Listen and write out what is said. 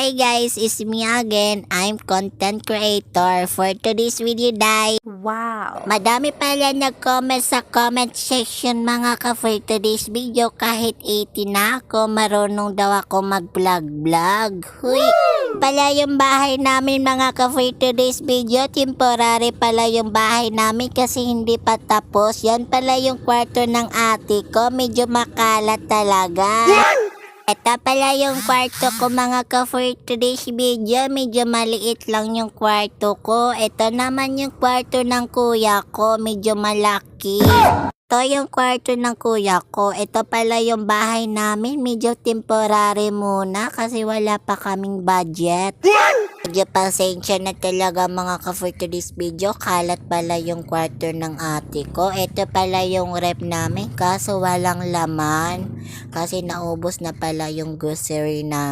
Hi guys, it's me again. I'm content creator. For today's video, Wow! madami pala nag-comment sa comment section mga ka for today's video. Kahit 80 na ako, marunong daw ako mag-vlog. Huy! Pala yung bahay namin mga ka for today's video. Temporary pala yung bahay namin kasi hindi pa tapos. Yan pala yung kwarto ng ate ko. Medyo makalat talaga. Ito pala yung kwarto ko mga ka for today's video. Medyo maliit lang yung kwarto ko. Ito naman yung kwarto ng kuya ko. Medyo malaki. Ito yung kwarto ng kuya ko. Ito pala yung bahay namin. Medyo temporary muna kasi wala pa kaming budget. Medyo pasensya na talaga mga ka for today's video. Kalat pala yung kwarto ng ate ko. Ito pala yung rep namin kaso walang laman. Kasi naubos na pala yung grocery namin.